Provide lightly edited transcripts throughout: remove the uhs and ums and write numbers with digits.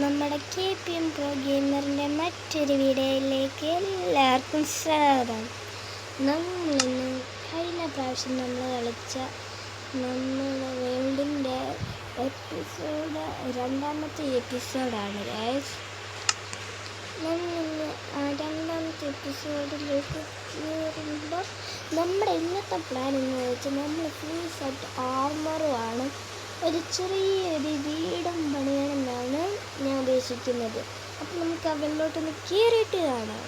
നമ്മുടെ KPM pro ഗെയിമറിൻ്റെ മറ്റൊരു വീഡിയോയിലേക്ക് എല്ലാവർക്കും സ്വാഗതം. നമ്മളിന്ന് കഴിഞ്ഞ പ്രാവശ്യം നമ്മൾ കളിച്ച നമ്മുടെ വേൾഡിൻ്റെ രണ്ടാമത്തെ എപ്പിസോഡാണ് ഗൈസ്. നമ്മളിന്ന് രണ്ടാമത്തെ എപ്പിസോഡിലേക്ക് കയറുമ്പോൾ നമ്മുടെ ഇന്നത്തെ പ്ലാൻ എന്ന് വെച്ചാൽ നമ്മൾ ഫുൾ സെറ്റ് ആർമറുമാണ് ഒരു ചെറിയൊരു വീടും പണിയണമെന്നാണ് ഞാൻ ഉദ്ദേശിക്കുന്നത്. അപ്പം നമുക്ക് അവരിലോട്ടൊന്ന് കയറിയിട്ട് കാണാം.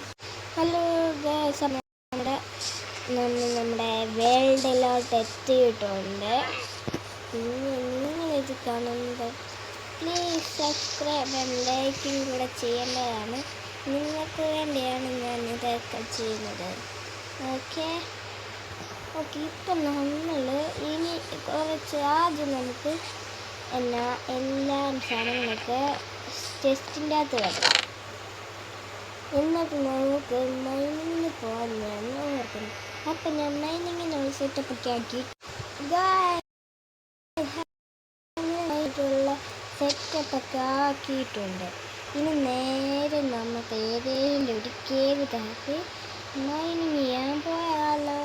ഹലോ ഗൈസ്, നമ്മുടെ വേൾഡിലോട്ട് എത്തിയിട്ടുണ്ട്. നിങ്ങളിത് കാണുന്നത് പ്ലീസ് സബ്സ്ക്രൈബ് ആൻഡ് ലൈക്കും കൂടെ ചെയ്യേണ്ടതാണ്. നിങ്ങൾക്ക് വേണ്ടിയാണ് ഞാൻ ഇതൊക്കെ ചെയ്യുന്നത്. ഓക്കെ, ഇപ്പം നമ്മൾ ഇനി കുറച്ച് ആദ്യം നമുക്ക് എല്ലാ സാധനങ്ങളൊക്കെ ചെസ്റ്റിൻ്റെ അകത്ത് വെക്കാം. എന്നിട്ട് നമുക്ക് മൈനിങ്ങിന് പോകാനാണ് ഓർക്കുന്നത്. അപ്പം ഞാൻ മൈനിങ്ങിനുള്ള സെറ്റപ്പൊക്കെ ആക്കി ആയിട്ടുള്ള സെറ്റപ്പൊക്കെ ആക്കിയിട്ടുണ്ട്. ഇനി നേരെ നമുക്ക് ഏതെങ്കിലും ഒരു കേവ് താക്കി മൈനിങ് ചെയ്യാൻ പോയാലോ.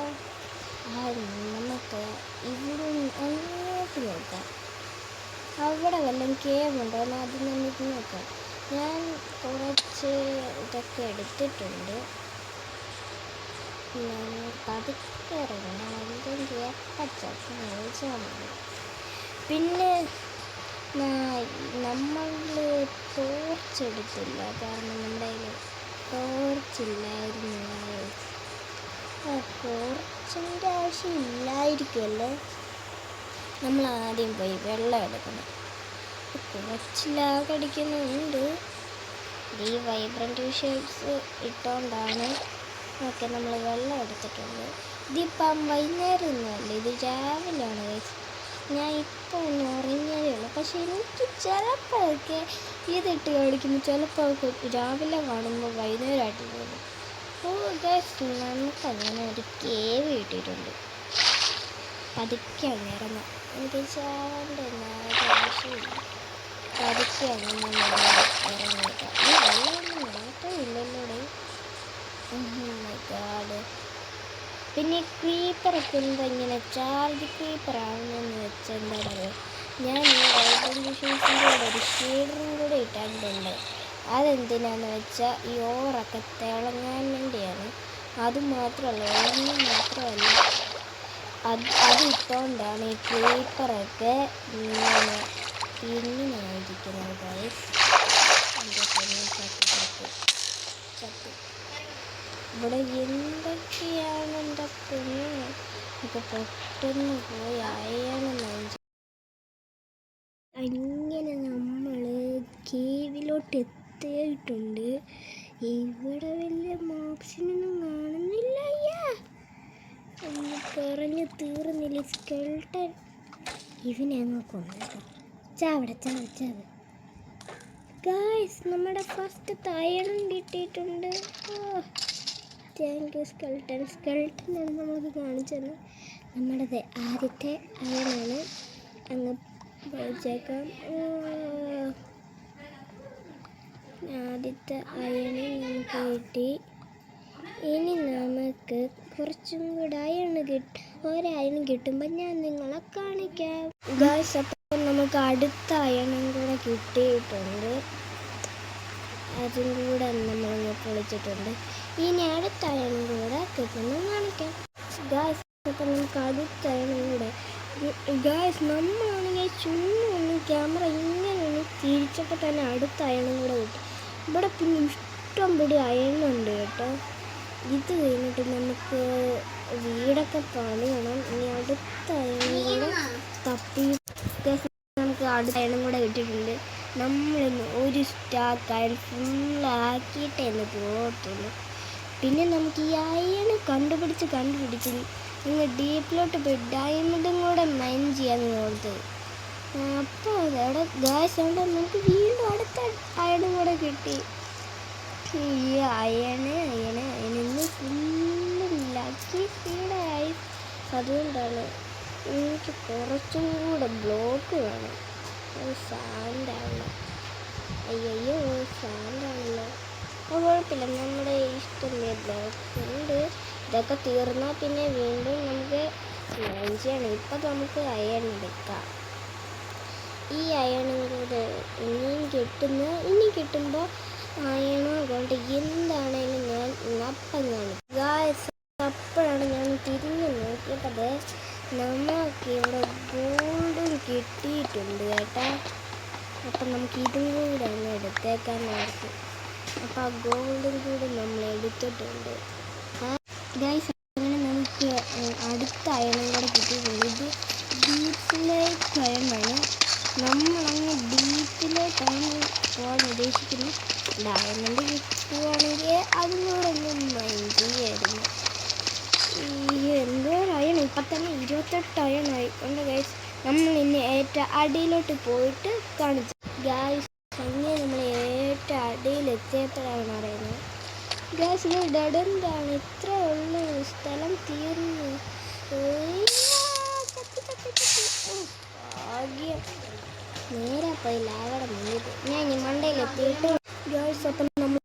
നമുക്ക് ഇവിടെ അങ്ങോട്ട് നോക്കാം, അവിടെ വല്ലതും കേവുണ്ടോ എന്ന് അത് നമുക്ക് നോക്കാം. ഞാൻ കുറച്ച് ഇതൊക്കെ എടുത്തിട്ടുണ്ട്. പതുക്കെ ഇറങ്ങണം, അല്ലെങ്കിൽ എപ്പച്ചാൽ. പിന്നെ നമ്മൾ ടോർച്ച് എടുത്തില്ല, കാരണം നമ്മുടെ കയ്യിൽ ടോർച്ചില്ലായിരുന്നു. ടോർച്ചിൻ്റെ ആവശ്യമില്ലായിരിക്കുമല്ലേ. നമ്മൾ ആദ്യം പോയി വെള്ളം എടുക്കണം. കുറച്ച് ലാഗ് അടിക്കുന്നുണ്ട്. ഈ വൈബ്രൻ്റ് ഷേഡ്സ് ഇട്ടുകൊണ്ടാണ്. ഓക്കെ, നമ്മൾ വെള്ളം എടുത്തിട്ടുണ്ട്. ഇതിപ്പം വൈകുന്നേരം ഒന്നുമല്ല, ഇത് രാവിലെയാണ്. ഞാൻ ഇപ്പോൾ ഒന്ന് ഉറങ്ങിയതേ ഉള്ളൂ. പക്ഷേ എനിക്ക് ചിലപ്പോഴൊക്കെ ഇതിട്ട് കളിക്കുമ്പോൾ ചിലപ്പോൾ രാവിലെ കാണുമ്പോൾ വൈകുന്നേരമായിട്ട് തോന്നും. ഗൈസ്, നമുക്കങ്ങനെ ഒരു കേവ് കിട്ടിയിട്ടുണ്ട്. പതുക്കെ അങ്ങ് ഇറങ്ങാം. എനിക്ക് ചാവേണ്ട ആവശ്യമില്ല. പതുക്കെ അങ്ങനെ ഇറങ്ങിയിട്ട് ഈ വെള്ളമൊന്നും മാറ്റമില്ലല്ലോടെ. ഗാഡ്. പിന്നെ ക്രീപ്പറൊക്കെ എന്താ ഇങ്ങനെ ചാർജ് ക്രീപ്പറാണെന്ന് വെച്ചാൽ എന്താ പറയുക, ഞാൻ ഈ വൈബ്രേഷൻസിൻ്റെ കൂടെ ഒരു ഷെയ്ഡറും കൂടെ ഇട്ടിട്ടുണ്ട്. അതെന്തിനാന്ന് വെച്ചാൽ ഈ ഓറൊക്കെ തിളങ്ങാൻ വേണ്ടിയാണ്. അതുമാത്രമല്ല, അത് ഇട്ടുകൊണ്ടാണ് ഈ ക്രീപ്പറൊക്കെ ഇങ്ങനെയായിരിക്കുന്നത് ഗൈസ്. ഇവിടെ എന്തൊക്കെയാണ് എൻ്റെ പൊന്ന്. നമുക്ക് പെട്ടെന്ന് പോയി അയണമെന്ന്. അങ്ങനെ നമ്മൾ കേവിലോട്ട് എത്തിയിട്ടുണ്ട്. ഇവിടെ വലിയ മോപ്ഷനൊന്നും കാണുന്നില്ല. പറഞ്ഞ് തീർന്നില്ല. സ്കെൽട്ടൻ ഇവനെ നോക്കുന്നത് ചാവട. ഗൈസ്, നമ്മുടെ ഫസ്റ്റ് അയൺ കിട്ടിയിട്ടുണ്ട്. താങ്ക് യു സ്കെൽട്ടൻ എന്ന് നമുക്ക് കാണിച്ചത്. നമ്മുടെ ആദ്യത്തെ അയണാണ്. അങ്ങ് വെച്ചേക്കാം. ആദ്യത്തെ അയണ് നമുക്ക് കിട്ടി. ഇനി നമുക്ക് കുറച്ചും കൂടെ ഒരയൺ കിട്ടുമ്പോൾ ഞാൻ നിങ്ങളെ കാണിക്കാം ഗൈസ്. അപ്പം നമുക്ക് അടുത്ത അയണും കൂടെ കിട്ടിയിട്ടുണ്ട്. അതും കൂടെ നമ്മളൊന്ന് പൊളിച്ചിട്ടുണ്ട്. ഇനി അടുത്ത അയണും കൂടെ കിട്ടുമ്പോൾ കാണിക്കാം ഗൈസ്. അപ്പം നമുക്ക് അടുത്ത അയണും കൂടെ ഗൈസ്, നമ്മളാണെങ്കിൽ ചുമ്മാ ക്യാമറ ഇങ്ങനെ ഒന്ന് തിരിച്ചപ്പോൾ തന്നെ അടുത്ത അയണും കൂടെ കിട്ടും. ഇവിടെ പിന്നെ ഇഷ്ടം പിടി അയണുണ്ട് കേട്ടോ. ഇത് കഴിഞ്ഞിട്ട് നമുക്ക് വീടൊക്കെ പണിയണം. ഇനി അടുത്ത അയണും കൂടെ തപ്പി നമുക്ക് അടുത്ത അയണും കൂടെ കിട്ടിയിട്ടുണ്ട്. നമ്മളിന്ന് ഒരു സ്റ്റാക്ക് അയൺ ഫുള്ളാക്കിയിട്ടേ എന്ന് പോകത്തുള്ളൂ. പിന്നെ നമുക്ക് ഈ അയണ് കണ്ടുപിടിച്ച് നിങ്ങൾ ഡീപ്പിലോട്ട് പോയി ഡയമണ്ടും കൂടെ മൈൻ ചെയ്യാന്ന് ഓർത്തത്. അപ്പോൾ അവിടെ ഗായ്സ് ഉണ്ട്, നമുക്ക് വീണ്ടും അടുത്ത അയണും കൂടെ കിട്ടി. ഈ അയണിന്ന് ഫുള്ളില്ലാക്കി സ്പീഡായി. അതുകൊണ്ടാണ് എനിക്ക് കുറച്ചും കൂടെ ബ്ലോക്ക് വേണം. സാൻഡാവില്ല. അയ്യോ സാൻഡാണല്ലോ. അപ്പോൾ കുഴപ്പമില്ല, നമ്മുടെ ഇഷ്ടമുണ്ട്. ഇതൊക്കെ തീർന്നാൽ പിന്നെ വീണ്ടും നമുക്ക് ചെയ്യണം. ഇപ്പം നമുക്ക് അയൺ എടുക്കാം. ഈ അയണും കൂടെ ഇനിയും കിട്ടുമ്പോൾ അയണോ കൊണ്ട് എന്താണേലും ഞാൻ അപ്പം കാണും. ഗായ്സ്, അപ്പോഴാണ് ഞാൻ തിരിഞ്ഞ് നോക്കിയപ്പോൾ നമുക്ക് ഇവിടെ ഗോൾഡും കിട്ടിയിട്ടുണ്ട് കേട്ടോ. അപ്പം നമുക്ക് ഇതും കൂടെ അങ്ങ് എടുത്തേക്കാൻ നോക്കും. അപ്പം ആ ഗോൾഡും കൂടെ നമ്മൾ എടുത്തിട്ടുണ്ട് ഗായ്സ്. അങ്ങനെ നമുക്ക് അടുത്ത അയണും കൂടെ കിട്ടിയിട്ടുണ്ട്. ഇത് ഡീപ്പിലേക്ക് അയണാണ്. നമ്മളങ്ങ് ഡീപ്പിലേക്കാണ് പോകാൻ ഉദ്ദേശിക്കുന്നത്. ഡയമണ്ട് കിട്ടുകയാണെങ്കിൽ അതിനോട് ഒന്നും മൈൻഡ് ചെയ്യായിരുന്നു. എന്തോരയൺ ഇപ്പം തന്നെ 28 അയണായി കൊണ്ട് ഗൈസ്. നമ്മൾ ഇനി ഏറ്റവും അടിയിലോട്ട് പോയിട്ട് കാണിച്ചു ഗായ്സ്. അങ്ങനെ നമ്മൾ ഏറ്റവും അടിയിലെത്തിയപ്പോഴാണ് അറിയുന്നത് ഗായ്സ്, ഇത് ഡെഡെന്താണ് ഇത്ര ഉള്ള സ്ഥലം തീർന്നു. ഭാഗ്യം നേരെ പോയി ലാവയുടെ മുന്നിൽ ഞാൻ ഇനി മണ്ടയിലെത്തിയിട്ട് ഗേൾസ്. അപ്പം നമ്മൾ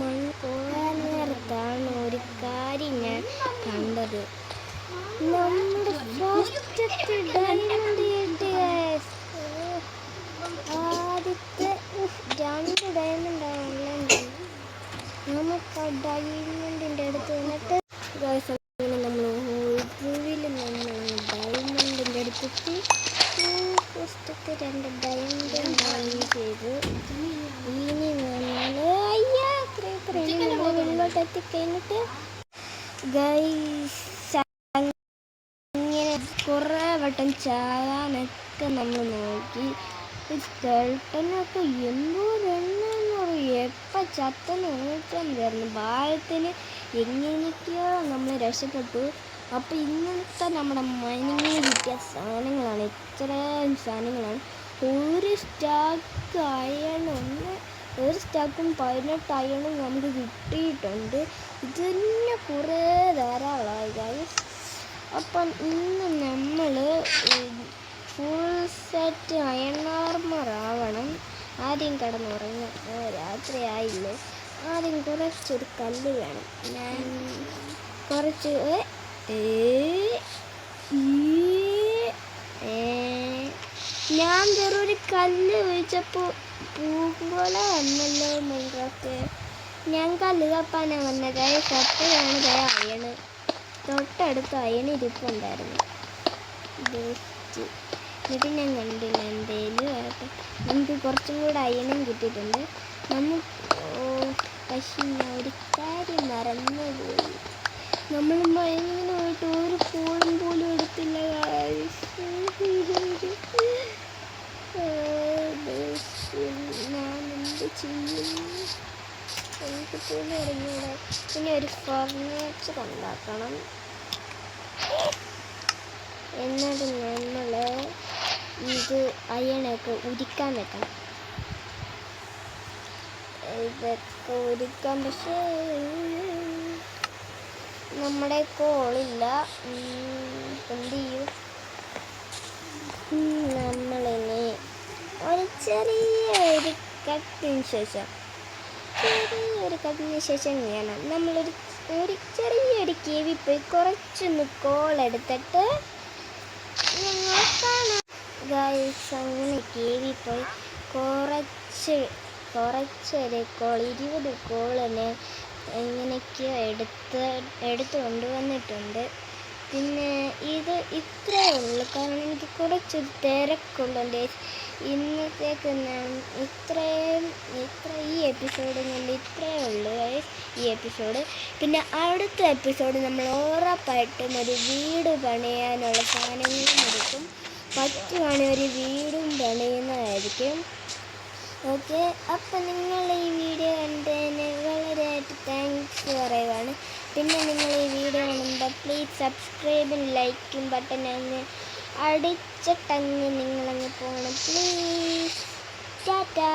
മണ്ണ് പോകാൻ നേരത്താണ് ഒരു കാര്യം ഞാൻ കണ്ടത്. നമ്മുടെ ഫസ്റ്റത്തെ ഡയമണ്ട് കിട്ടി ഗേൾസ്. ആദ്യത്തെ 2 ഡയമണ്ടാണ്. നമുക്ക് ആ ഡയമണ്ടിൻ്റെ അടുത്ത് വന്നിട്ട് ഗേൾസ് അങ്ങനെ നമ്മൾ ഡയമണ്ടിൻ്റെ അടുത്തെത്തി. ഫസ്റ്റത്തെ 2 ഡയമണ്ട് ചെയ്തു. ഇനി നമ്മൾ വെള്ളോട്ട് എത്തിക്കഴിഞ്ഞിട്ട് ഗൈസ് ഇങ്ങനെ കുറേ വട്ടം ചാകാനൊക്കെ നമ്മൾ നോക്കി. സ്കെൽട്ടനൊക്കെ എന്തോരെണ്ണെന്ന് പറയും. എപ്പം ചത്തെന്ന് നോക്കാമെന്നായിരുന്നു. ഭാരത്തിൽ എങ്ങനെയൊക്കെയോ നമ്മൾ രക്ഷപ്പെട്ടു. അപ്പോൾ ഇന്നത്തെ നമ്മുടെ മൈനിങ്ങിന് കിട്ടിയ സാധനങ്ങളാണ്, ഇത്രയും സാധനങ്ങളാണ്. ഒരു സ്റ്റാക്ക് അയണൊന്ന്, ഒരു സ്റ്റാക്കും 18 അയണും നമുക്ക് കിട്ടിയിട്ടുണ്ട്. ഇത് തന്നെ കുറേ ധാരാളമായി ഗൈസ്. അപ്പം ഇന്ന് നമ്മൾ ഫുൾ സെറ്റ് അയൺ ആർമർ ആവണം. ആദ്യം കിടന്നുറങ്ങും, രാത്രി ആയില്ലേ. ആദ്യം കുറച്ചൊരു കല്ല് വേണം. ഞാൻ കുറച്ച് ഞാൻ ചെറിയൊരു കല്ല് ഒഴിച്ചപ്പോൾ പൂങ്കുല വന്നല്ലോ. മുൻകൊക്കെ ഞാൻ കല്ല് കപ്പാനാണ് വന്നത്. അപ്പോഴാണ് അയണ് തൊട്ടടുത്ത് അയണ് ഇരിപ്പുണ്ടായിരുന്നു. എന്നിട്ട് ഞാൻ കണ്ടില്ല. എന്തേലും ആകട്ടെ, നമുക്ക് കുറച്ചും കൂടെ അയണും കിട്ടിയിട്ടുണ്ട്. പക്ഷേ ഞാൻ ഒരു കാര്യം മറന്നുപോയി. നമ്മൾ മയങ്ങിന് പോയിട്ട് ഒരു ഫോണും പോലും എടുത്തില്ല. ഞാൻ എന്ത് ചെയ്യും? എനിക്ക് പോലും അറിഞ്ഞൂടെ. ഇനി ഒരു ഫർണിച്ചർ ഉണ്ടാക്കണം. എന്നിട്ട് നമ്മൾ ഇത് അയണൊക്കെ ഉരുക്കാൻ വെക്കണം. ഇതൊക്കെ ഉരുക്കാൻ പക്ഷേ നമ്മുടെ കോളില്ല. എന്ത് ചെയ്യും? നമ്മളിനി ഒരു ചെറിയൊരു കട്ടിന് ശേഷം വേണം നമ്മളൊരു ചെറിയൊരു കേവി പോയി കുറച്ചൊന്ന് കോളെടുത്തിട്ട് ഞങ്ങൾ കാണാം ഗൈസ്. അങ്ങനെ കേവി പോയി കുറച്ചൊരു കോൾ 20 കോളിന് എങ്ങനെയൊക്കെയോ എടുത്ത് കൊണ്ടുവന്നിട്ടുണ്ട്. പിന്നെ ഇത് ഇത്രയേ ഉള്ളൂ, കാരണം എനിക്ക് കുറച്ചൊരു തിരക്കുള്ളുണ്ട്. ഇന്നത്തേക്ക് ഈ എപ്പിസോഡ് കൊണ്ട് ഇത്രയേ ഉള്ളൂ ഈ എപ്പിസോഡ്. പിന്നെ അടുത്ത എപ്പിസോഡ് നമ്മൾ ഉറപ്പായിട്ടും ഒരു വീട് പണിയാനുള്ള സാധനങ്ങളും എടുക്കും. പറ്റുവാണെങ്കിൽ ഒരു വീടും പണിയുന്നതായിരിക്കും. ഓക്കെ, അപ്പം നിങ്ങൾ ഈ വീഡിയോ കണ്ടതിന് വളരെയായിട്ട് താങ്ക്സ് പറയുവാണ്. പിന്നെ നിങ്ങൾ ഈ വീഡിയോ കാണുമ്പോൾ പ്ലീസ് സബ്സ്ക്രൈബും ലൈക്കും ബട്ടൺ അങ്ങ് അടിച്ചിട്ടങ്ങ് നിങ്ങളങ്ങ് പോകണം പ്ലീസ്. ടാറ്റാ.